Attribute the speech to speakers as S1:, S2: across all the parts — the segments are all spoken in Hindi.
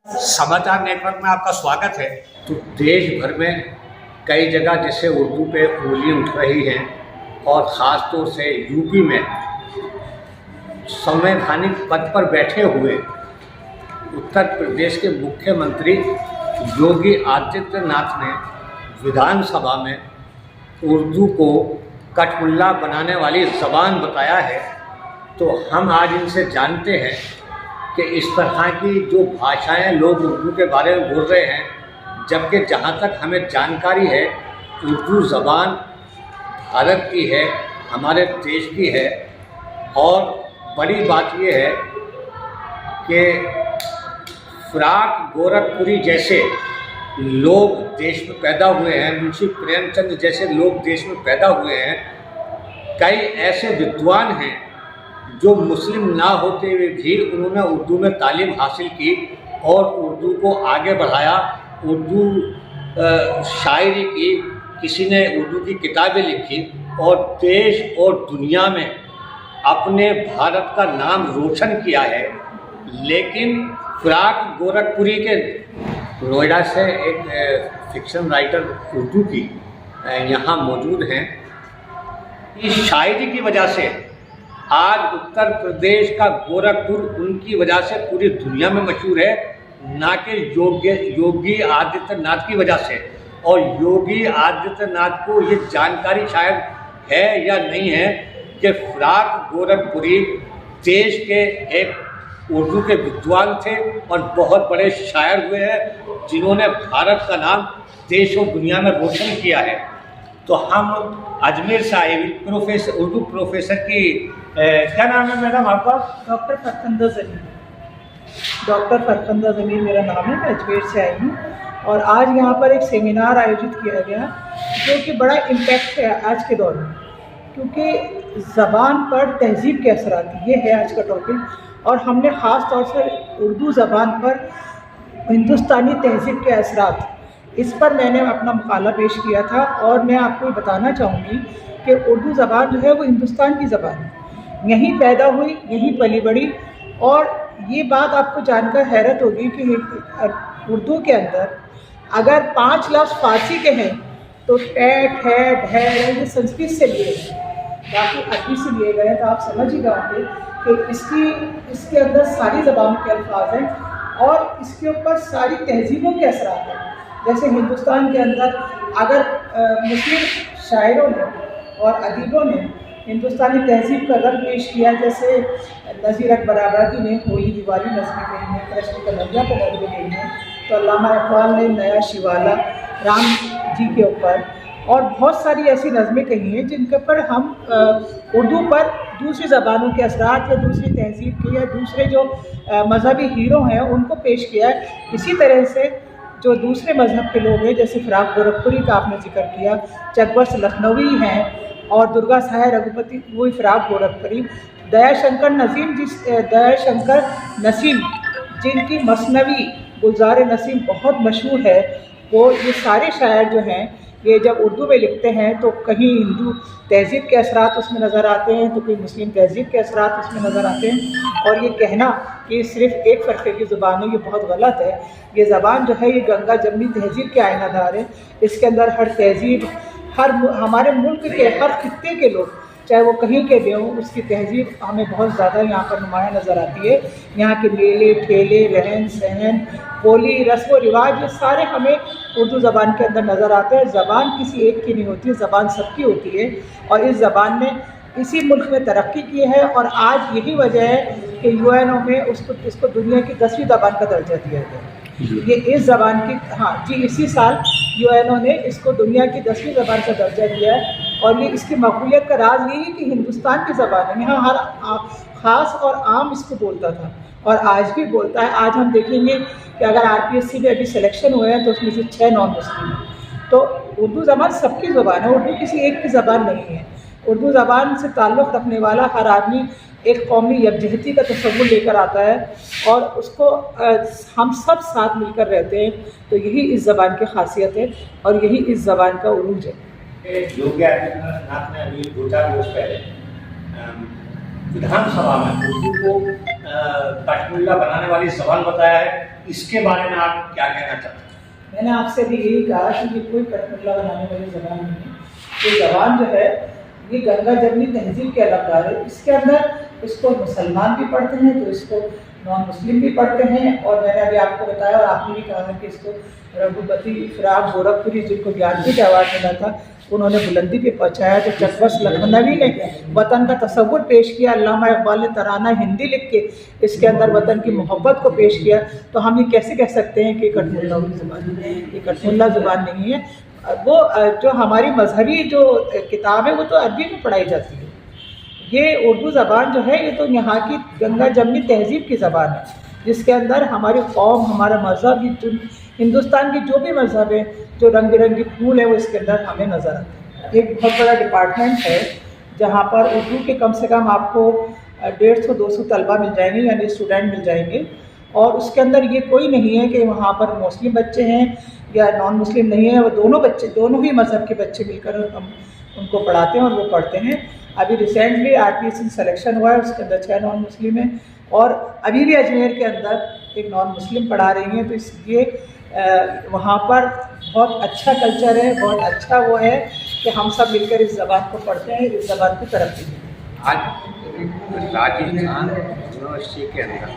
S1: समाचार नेटवर्क में आपका स्वागत है। तो देश भर में कई जगह जैसे उर्दू पे उंगली उठ रही हैं और ख़ास तौर से यूपी में संवैधानिक पद पर बैठे हुए उत्तर प्रदेश के मुख्यमंत्री योगी आदित्यनाथ ने विधानसभा में उर्दू को कठपुतला बनाने वाली ज़बान बताया है। तो हम आज इनसे जानते हैं कि इस तरह की जो भाषाएं लोग उर्दू के बारे में बोल रहे हैं, जबकि जहाँ तक हमें जानकारी है उर्दू ज़बान भारत की है, हमारे देश की है। और बड़ी बात यह है कि फ़राक गोरखपुरी जैसे लोग देश में पैदा हुए हैं, मुंशी प्रेमचंद जैसे लोग देश में पैदा हुए हैं। कई ऐसे विद्वान हैं जो मुस्लिम ना होते हुए भी उन्होंने उर्दू में तालीम हासिल की और उर्दू को आगे बढ़ाया। उर्दू शायरी की, किसी ने उर्दू की किताबें लिखी और देश और दुनिया में अपने भारत का नाम रोशन किया है। लेकिन फ़राक गोरखपुरी के नोएडा से एक फिक्शन राइटर उर्दू की यहाँ मौजूद हैं। इस शायरी की वजह से आज उत्तर प्रदेश का गोरखपुर उनकी वजह से पूरी दुनिया में मशहूर है, ना कि योगी आदित्यनाथ की वजह से। और योगी आदित्यनाथ को ये जानकारी शायद है या नहीं है कि फ़राक गोरखपुरी देश के एक उर्दू के विद्वान थे और बहुत बड़े शायर हुए हैं, जिन्होंने भारत का नाम देश और दुनिया में रोशन किया है। तो हम अजमेर से आए प्रोफेसर, उर्दू प्रोफेसर की क्या नाम है मैडम आपका?
S2: डॉक्टर फरखंदा ज़मीर। डॉक्टर फरखंदा ज़मीर मेरा नाम है। मैं अजमेर से आई हूँ और आज यहाँ पर एक सेमिनार आयोजित किया गया जो कि बड़ा इम्पैक्ट है आज के दौर में, क्योंकि ज़बान पर तहज़ीब के असरात, ये है आज का टॉपिक। और हमने ख़ास तौर से उर्दू ज़बान पर हिंदुस्तानी तहज़ीब के असरात, इस पर मैंने अपना मकाला पेश किया था। और मैं आपको बताना चाहूँगी कि उर्दू ज़बान जो है वो हिंदुस्तान की ज़बान है, यहीं पैदा हुई, यहीं पली बढ़ी। और ये बात आपको जानकर हैरत होगी कि उर्दू के अंदर अगर 5 लफ्ज़ फ़ारसी के हैं तो टे, ठे, ढे ये संस्कृत से लिए गए, बाकी अरबी से लिए गए। तो आप समझ ही जाओगे कि इसके अंदर सारी ज़बानों के अल्फाज हैं और इसके ऊपर सारी तहज़ीबों के असरात हैं। जैसे हिंदुस्तान के अंदर अगर मुस्लिम शायरों ने और अदीबों ने हिंदुस्तानी तहज़ीब का रंग पेश किया, जैसे नज़ीर अकबर आबादी ने कोई दिवाली नज़में कही हैं, कृष्ण कन्हैया पर नज़में कही हैं, तो अल्लामा इक़बाल ने नया शिवाला राम जी के ऊपर और बहुत सारी ऐसी नज़में कही हैं जिनके ऊपर हम उर्दू पर दूसरी ज़बानों के असरात या दूसरी तहज़ीब के या दूसरे जो मजहबी हीरो हैं उनको पेश किया है। इसी तरह से जो दूसरे मज़हब के लोग हैं, जैसे फ़राक गोरखपुरी का आपने जिक्र किया, चकबर्स लखनवी हैं और दुर्गा साय रघुपति, वही फ़राक गोरखपुरी, दयाशंकर नसीम जिनकी मसनवी गुलजार नसीम बहुत मशहूर है, वो ये सारे शायर जो हैं ये जब उर्दू में लिखते हैं तो कहीं हिंदू तहज़ीब के असरात उसमें नज़र आते हैं तो कहीं मुस्लिम तहज़ीब के असरात उसमें नज़र आते हैं। और ये कहना कि सिर्फ़ एक फ़रक़े की ज़ुबान है, ये बहुत गलत है। ये ज़बान जो है ये गंगा जमनी तहज़ीब के आयनादार है। इसके अंदर हर तहज़ीब, हर हमारे मुल्क के हर खित्ते के लोग, चाहे वो कहीं के भी हों, उसकी तहज़ीब हमें बहुत ज़्यादा यहाँ पर नुमायाँ नज़र आती है। यहाँ के मेले ठेले, रहन सहन, बोली, रस्म व रिवाज, ये सारे हमें उर्दू ज़बान के अंदर नज़र आते हैं। ज़बान किसी एक की नहीं होती, ज़बान सबकी होती है और इस ज़बान ने इसी मुल्क में तरक्की की है। और आज यही वजह है कि UNO में इसको दुनिया की 10वीं ज़बान का दर्जा दिया गया। ये इस ज़बान की, हाँ जी, इसी साल UNO ने इसको दुनिया की 10वीं ज़बान का दर्जा दिया है। और ये इसकी मकबूलियत का राज यही है कि हिंदुस्तान की ज़बान है, यहाँ हर ख़ास और आम इसको बोलता था और आज भी बोलता है। आज हम देखेंगे कि अगर RPSC में अभी सिलेक्शन हुए हैं तो उसमें से 6 नॉन मुस्लिम हैं। तो उर्दू ज़बान सबकी ज़बान है, उर्दू किसी एक की ज़बान नहीं है। उर्दू ज़बान से ताल्लुक़ रखने वाला हर आदमी एक कौमी यकजहती का तसव्वुर लेकर आता है और उसको हम सब साथ मिलकर रहते हैं। तो यही इस ज़बान की ख़ासियत है और यही इस ज़बान का उरूज है।
S1: योगी आदित्यनाथ ने अभी 2-4 रोज़ पहले विधानसभा में उर्दू को कठपुतला बनाने वाली ज़बान बताया है। इसके बारे में आप क्या कहना चाहते हैं?
S2: मैंने आपसे भी यही कहा कि ये कोई कठपुतला बनाने वाली ज़बान नहीं है। ये ज़बान जो है ये गंगा जमनी तहजीब के अलमदार है। इसके अंदर इसको मुसलमान भी पढ़ते हैं तो इसको नॉन मुस्लिम भी पढ़ते हैं। और मैंने अभी आपको बताया और आपने भी कहा है कि इसको रघुपति फिराक गोरखपुरी जिनको ज्ञानपीठ अवार्ड मिला था उन्होंने बुलंदी पे पहुँचाया। तो चकबस लखनवी ने वतन का तसव्वुर पेश किया, अल्लामा इकबाल ने तराना हिंदी लिख के इसके अंदर वतन की मोहब्बत को पेश किया। तो हम ये कैसे कह सकते हैं कि कठपुतला की ज़ुबान है? ये कठपुतला ज़ुबान नहीं है। वो जो हमारी मजहबी जो किताब है वो तो अरबी में पढ़ाई जाती है। ये उर्दू ज़बान जो है ये तो यहाँ की गंगा जमनी तहजीब की ज़बान है, जिसके अंदर हमारी कौम, हमारा मज़हब, हिंदुस्तान की जो भी मज़हब है, जो रंग बिरंगी फूल है वो इसके अंदर हमें नज़र आते हैं। एक बहुत बड़ा डिपार्टमेंट है जहाँ पर उर्दू के कम से कम आपको 150-200 तलबा मिल जाएंगे, यानी स्टूडेंट मिल जाएंगे। और उसके अंदर ये कोई नहीं है कि वहाँ पर मुस्लिम बच्चे हैं या नॉन मुस्लिम नहीं है, वो दोनों बच्चे, दोनों ही मज़हब के बच्चे मिलकर हम उनको पढ़ाते हैं और वो पढ़ते हैं। अभी रिसेंटली RPSC सिलेक्शन हुआ है, उसके अंदर 6 नॉन मुस्लिम हैं और अभी भी अजमेर के अंदर एक नॉन मुस्लिम पढ़ा रही हैं। तो इसलिए वहाँ पर बहुत अच्छा कल्चर है, बहुत अच्छा वो है कि हम सब मिलकर इस ज़बान को पढ़ते हैं, इस ज़बान को तरक्की देते हैं।
S1: आज राजस्थान यूनिवर्सिटी के अंदर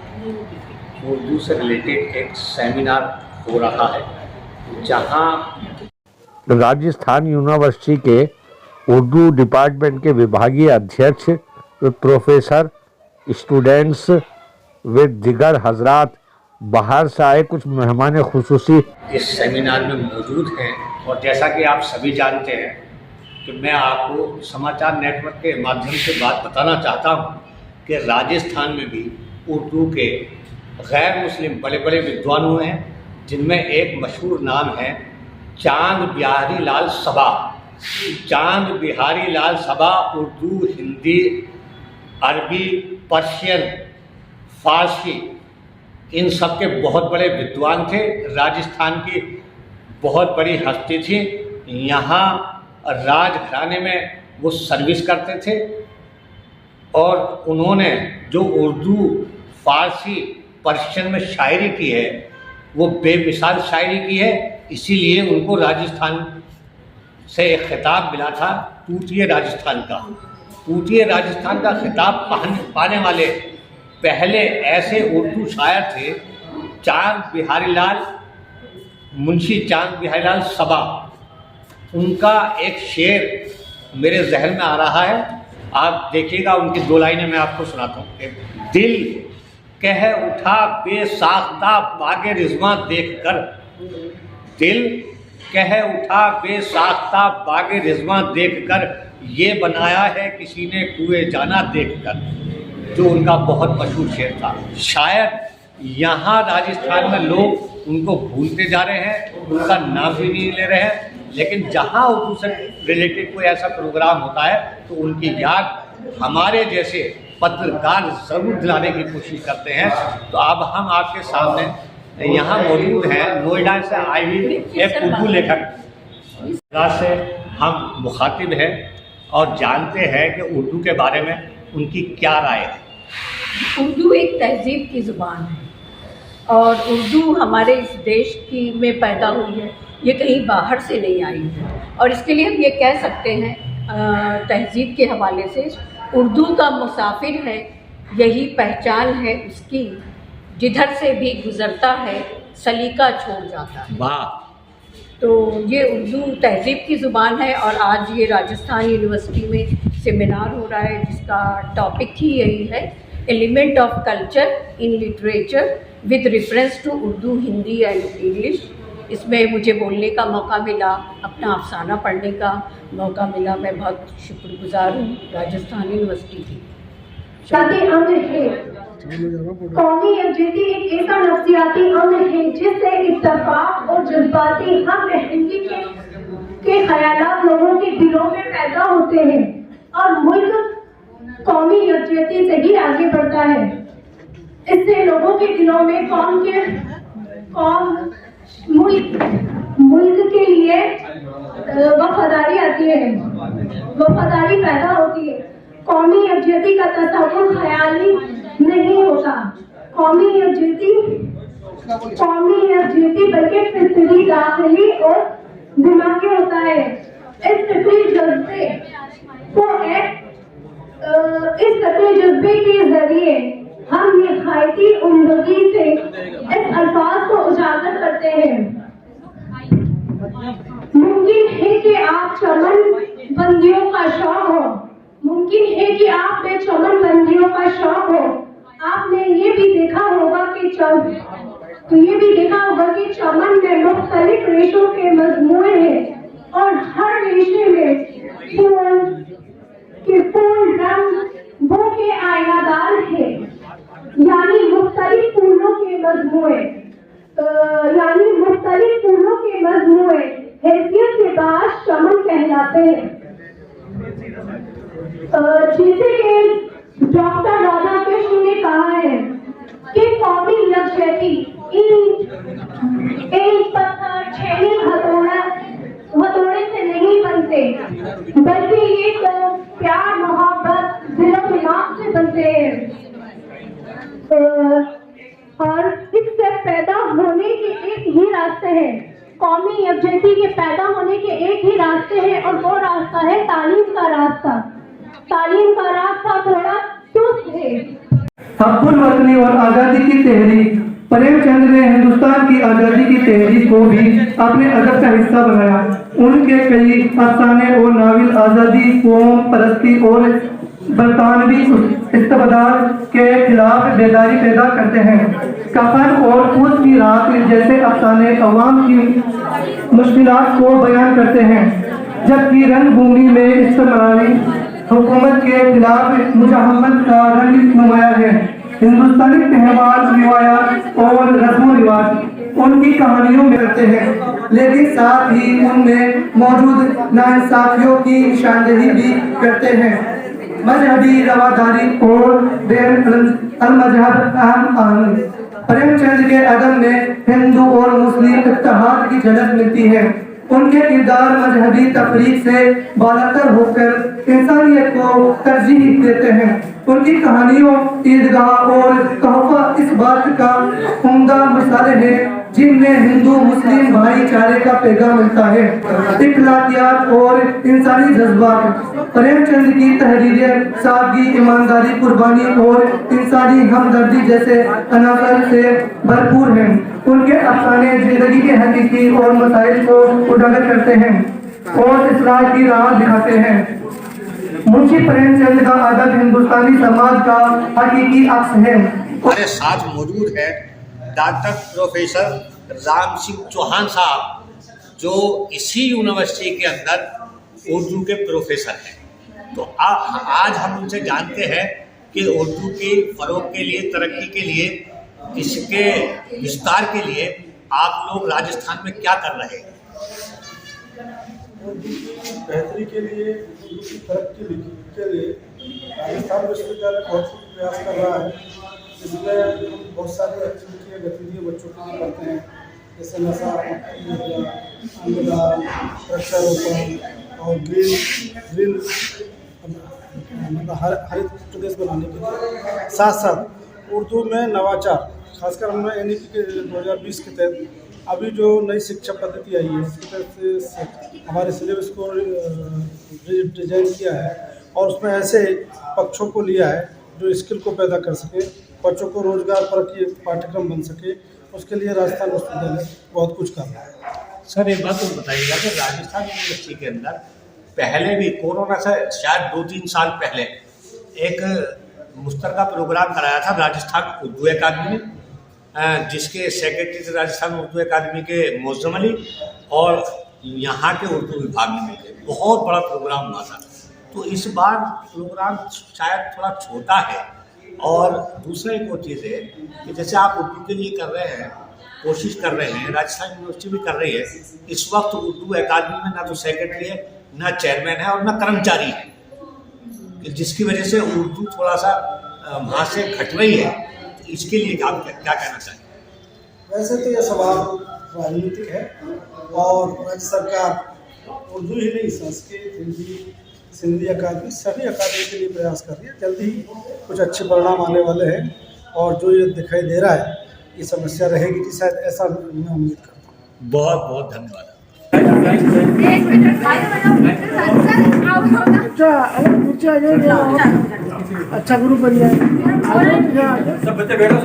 S1: उर्दू से रिलेटेड एक सेमिनार हो रहा है, जहाँ राजस्थान यूनिवर्सिटी के उर्दू डिपार्टमेंट के विभागीय अध्यक्ष, प्रोफेसर, स्टूडेंट्स व दिगर हजरात, बाहर से आए कुछ मेहमान खुसूसी इस सेमिनार में मौजूद हैं। और जैसा कि आप सभी जानते हैं कि मैं आपको समाचार नेटवर्क के माध्यम से बात बताना चाहता हूं कि राजस्थान में भी उर्दू के गैर मुस्लिम बड़े बड़े विद्वान हुए हैं, जिनमें एक मशहूर नाम है चांद बिहारी लाल सबा। चांद बिहारी लाल सबा उर्दू, हिंदी, अरबी, पर्शियन, फारसी, इन सब के बहुत बड़े विद्वान थे। राजस्थान की बहुत बड़ी हस्ती थी। यहाँ राजघराने में वो सर्विस करते थे और उन्होंने जो उर्दू, फारसी, पर्शियन में शायरी की है वो बेमिसाल शायरी की है। इसीलिए उनको राजस्थान से एक खिताब मिला था, टूटिए राजस्थान का। टूटिए राजस्थान का खिताब पाने वाले पहले ऐसे उर्दू शायर थे चांद बिहारी लाल, मुंशी चांद बिहारी लाल सबा। उनका एक शेर मेरे जहन में आ रहा है, आप देखिएगा। उनकी 2 लाइनें मैं आपको सुनाता हूँ। दिल कह उठा बेसाख्ता बागे रिजवां देखकर, दिल कह उठा बेसाख्ता बागे रिजवां देखकर, ये बनाया है किसी ने कुएं जाना देखकर, जो उनका बहुत मशहूर शेर था। शायद यहाँ राजस्थान में लोग उनको भूलते जा रहे हैं, उनका नाम भी नहीं ले रहे हैं। लेकिन जहाँ उर्दू से रिलेटेड कोई ऐसा प्रोग्राम होता है तो उनकी याद हमारे जैसे पत्रकार ज़रूर दिलाने की कोशिश करते हैं। तो अब हम आपके सामने यहाँ मौजूद हैं नोएडा से आई हुई एक उर्दू लेखक से हम मुखातिब हैं और जानते हैं कि उर्दू के बारे में उनकी क्या राय है।
S3: उर्दू एक तहजीब की ज़ुबान है और उर्दू हमारे इस देश की में पैदा हुई है, ये कहीं बाहर से नहीं आई है। और इसके लिए हम ये कह सकते हैं तहजीब के हवाले से, उर्दू का मुसाफिर है, यही पहचान है उसकी, जिधर से भी गुज़रता है सलीका छोड़ जाता है।
S1: वाह!
S3: तो ये उर्दू तहजीब की ज़ुबान है और आज ये राजस्थान यूनिवर्सिटी में सेमिनार हो रहा है जिसका टॉपिक ही यही है, element of culture in literature with reference to Urdu, Hindi and English. इसमें मुझे बोलने का मौका मिला, अपना अफसाना पढ़ने का मौका मिला। मैं बहुत शुक्रगुजार हूँ राजस्थान यूनिवर्सिटी की।
S4: कौमी यकजहती एक ऐसा नफ्सियाती अम्र है जिससे इत्तेफाक और जज्बाती हम रहनगी के ख्यालात लोगों के दिलों में पैदा होते हैं और मुल्क कौमी यकजहती से ही आगे बढ़ता है। इससे लोगों के दिलों में मुल्क के लिए वफादारी आती है, वफादारी पैदा होती है। कौमी यकजहती का तस्वुर ख्याली नहीं होता। कौमी यकजहती कौमी यकजहती बल्कि फितरी दाखिली और दिमागी होता है। इस फितरी जज्बे को इस फितरी जज्बे के जरिए हम निहायती उम्दगी से इस अल्फाज को उजागर करते हैं। मुमकिन है कि आप चमन बंदियों का शौक हो, मुमकिन है कि आप में चमन बंदियों का शौक हो। आपने ये भी देखा होगा कि चमन में मुख्तलिफ रेशों के मजमूए हैं और हर रेशे में फूल रंग वो के आयनादार है, यानी मुख्तलिफ फूलों के मजमूए हैसियत के बाद चमन कहलाते हैं। जैसे कि डॉक्टर राधाकृष्ण ने कहा है कि कौमी यकजहती ईंट पत्थर छेनी हथौड़े से नहीं बनते, बल्कि ये तो प्यार मोहब्बत दिलो दिमाग से बनते हैं। और इससे पैदा होने के एक ही रास्ते हैं, कौमी यकजहती के पैदा होने के एक ही रास्ते हैं, और वो रास्ता है तालीम का रास्ता। तालीम का रास्ता थोड़ा सुस्त है।
S5: हक़ुल वतनी और आज़ादी की तहरीक, प्रेमचंद ने हिंदुस्तान की आज़ादी की तहरीक को भी अपने अदब का हिस्सा बनाया। उनके कई अफसाने और नावल आज़ादी, कौम परस्ती और बरतानवी इस्तबदाद के खिलाफ बेदारी पैदा करते हैं। कफन और खुद की रात जैसे अफसाने अवाम की मुश्किलात को बयान करते हैं, जबकि रंगभूमि में इस्तेमाली हुकूमत के खिलाफ मुजाहमत का रंग नुमाया है। हिंदुस्तानी त्यौहार, रिवायात और रस्म रिवाज उनकी कहानियों में रहते हैं, लेकिन साथ ही उनमें मौजूद नाइंसाफियों की निशानदेही भी करते हैं। मजहबी रवादारी और मजहब अहम आहंग, प्रेमचंद के अदब में हिंदू और मुस्लिम इत्तेहाद की झलक मिलती है। उनके किरदार मजहबी तफरीक से बालातर होकर इंसानियत को तरजीह देते हैं। उनकी कहानियों, ईदगाह और तोहफा इस बात का उम्दा मिसाल है जिनमें हिंदू मुस्लिम भाईचारे का पैगाम मिलता है। इखलाकियात और इंसानी जज्बात, प्रेमचंद की तहरीरें सादगी, ईमानदारी, कुर्बानी और इंसानी हमदर्दी जैसे अनासर से भरपूर हैं। उनके अफसाने जिंदगी के हकीकी और मसाइल को उजागर करते हैं और इस्लाह की राह दिखाते हैं। मुंशी प्रेमचंद का अदब हिंदुस्तानी समाज का हकीकी अक्स है।
S1: हमारे साथ मौजूद है डॉक्टर प्रोफेसर राम सिंह चौहान साहब, जो इसी यूनिवर्सिटी के अंदर उर्दू के प्रोफेसर हैं। तो आज हम उनसे जानते हैं कि उर्दू की फ़रोग के लिए, तरक्की के लिए, इसके विस्तार के लिए आप लोग राजस्थान में क्या कर रहे हैं?
S6: उर्दू की बेहतरी के लिए, उर्दू की तरक्की के लिए राजस्थान विश्वविद्यालय बहुत प्रयास कर रहा है। इसमें बहुत सारी एक्टिविटियाँ, गतिविधियाँ बच्चों के लिए करते हैं, जैसे नशा, अंगदान, वृक्षारोपण और ग्रीन मतलब हरित प्रदेश बनाने के लिए। साथ साथ उर्दू में नवाचार, खासकर हमने NEP के 2020 के तहत अभी जो नई शिक्षा पद्धति आई है, इसके तहत से हमारे सिलेबस को डिजाइन किया है और उसमें ऐसे पक्षों को लिया है जो स्किल को पैदा कर सके, बच्चों को रोजगार पर पाठ्यक्रम बन सके। उसके लिए राजस्थान विश्वविद्यालय बहुत कुछ कर रहा है।
S1: सर, एक बात तो बताइएगा कि राजस्थान यूनिवर्सिटी के अंदर पहले भी कोरोना से शायद 2-3 साल पहले एक मुश्तरका प्रोग्राम कराया था राजस्थान उर्दू अकादमी में, जिसके सेक्रेटरी थे राजस्थान उर्दू अकादमी के मोज़्ज़म अली और यहाँ के उर्दू विभाग में मिलकर बहुत बड़ा प्रोग्राम हुआ था। तो इस बार प्रोग्राम शायद थोड़ा छोटा है। और दूसरा एक और चीज़ है कि जैसे आप उर्दू के लिए कर रहे हैं, कोशिश कर रहे हैं, राजस्थान यूनिवर्सिटी भी कर रही है। इस वक्त उर्दू अकादमी में ना तो सेक्रेटरी है, ना चेयरमैन है और ना कर्मचारी है, कि जिसकी वजह से उर्दू थोड़ा सा वहाँ से घट रही है। तो इसके लिए आप क्या कहना चाहेंगे?
S6: वैसे तो यह सवाल राजनीतिक है और राज्य सरकार उर्दू ही नहीं, संस्कृत, हिंदी, सिंधी अकादमी, सभी अकादमी के लिए प्रयास कर रही है। जल्दी ही कुछ अच्छे परिणाम आने वाले हैं और जो ये दिखाई दे रहा है ये समस्या रहेगी कि शायद ऐसा मैं उम्मीद करता हूँ।
S1: बहुत बहुत धन्यवाद।
S2: अच्छा ग्रुप बन जाए।
S7: सब बच्चे बैठो,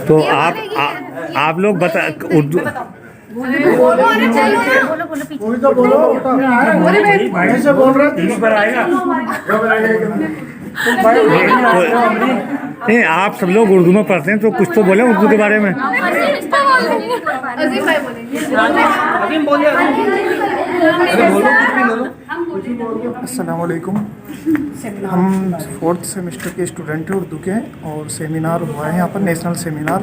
S1: तो आप लोग बता उर्दू
S6: कोई तो बोलो, ऐसे बोल रहे
S1: नहीं, आप सब लोग उर्दू में पढ़ते हैं तो कुछ तो बोले उर्दू के बारे में।
S5: अस्सलाम वालेकुम। हम 4th सेमेस्टर के स्टूडेंट हैं उर्दू के, और सेमिनार हुआ है यहाँ पर, नेशनल सेमिनार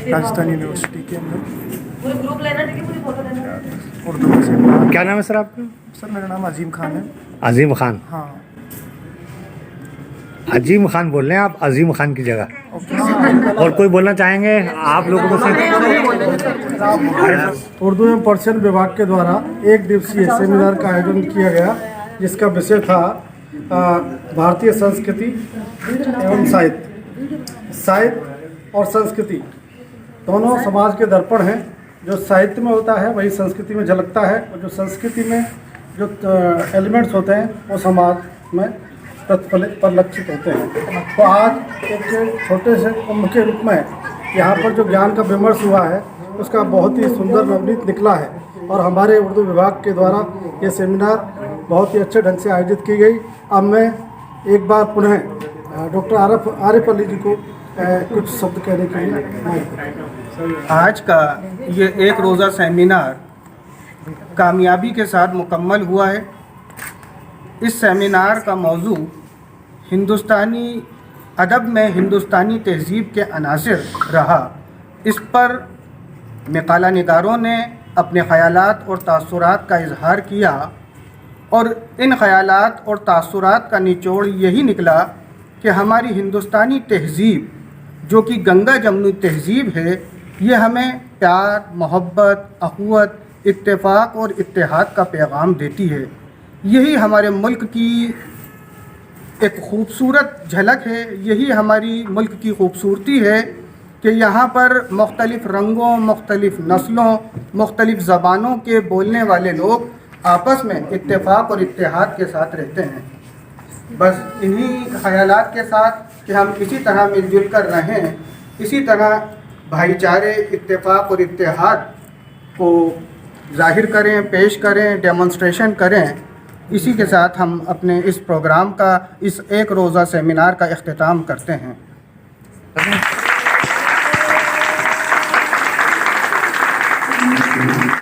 S5: राजस्थान यूनिवर्सिटी के अंदर उर्दू का सेमिनार।
S1: क्या नाम है सर आपका?
S5: सर मेरा नाम अजीम खान है।
S1: अजीम खान।
S5: हाँ
S1: अजीम खान बोल रहे हैं आप, अजीम खान की जगह। और कोई बोलना चाहेंगे आप लोगों को?
S6: उर्दू एवं पर्शियन विभाग के द्वारा 1 दिवसीय सेमिनार का आयोजन किया गया, जिसका विषय था भारतीय संस्कृति एवं साहित्य। साहित्य और संस्कृति दोनों समाज के दर्पण हैं। जो साहित्य में होता है वही संस्कृति में झलकता है, और जो संस्कृति में जो एलिमेंट्स होते हैं वो समाज में प्रतिफलित परिलक्षित होते हैं। तो आज एक छोटे से कुंभ के रूप में यहाँ पर जो ज्ञान का विमर्श हुआ है उसका बहुत ही सुंदर नवनीत निकला है, और हमारे उर्दू विभाग के द्वारा ये सेमिनार बहुत ही अच्छे ढंग से आयोजित की गई। अब मैं एक बार पुनः डॉक्टर आरिफ अली जी को कुछ शब्द कहने के लिए।
S8: आज का ये एक रोज़ा सेमिनार कामयाबी के साथ मुकम्मल हुआ है। इस सेमिनार का मौजू हिंदुस्तानी अदब में हिंदुस्तानी तहज़ीब के अनासिर रहा। इस पर मकाला निगारों ने अपने ख़यालात और तासुरात का इजहार किया, और इन ख़यालात और तासुरात का निचोड़ यही निकला कि हमारी हिंदुस्तानी तहज़ीब, जो कि गंगा जमुनी तहज़ीब है, ये हमें प्यार, मोहब्बत, अख़ुवत, इत्तेफाक और इत्तेहाद का पैगाम देती है। यही हमारे मुल्क की एक ख़ूबसूरत झलक है, यही हमारी मुल्क की ख़ूबसूरती है कि यहाँ पर मुख्तलिफ़ रंगों, मुख्तलिफ़ नस्लों, मुख्तलिफ़ ज़बानों के बोलने वाले लोग आपस में इत्तेफाक और इत्तेहाद के साथ रहते हैं। बस इन्हीं ख़यालात के साथ कि हम इसी तरह मिलजुल कर रहें, इसी तरह भाईचारे, इत्तेफाक और इत्तेहाद को ज़ाहिर करें, पेश करें, डेमोन्स्ट्रेशन करें, इसी के साथ हम अपने इस प्रोग्राम का, इस एक रोज़ा सेमिनार का इख्तिताम करते हैं।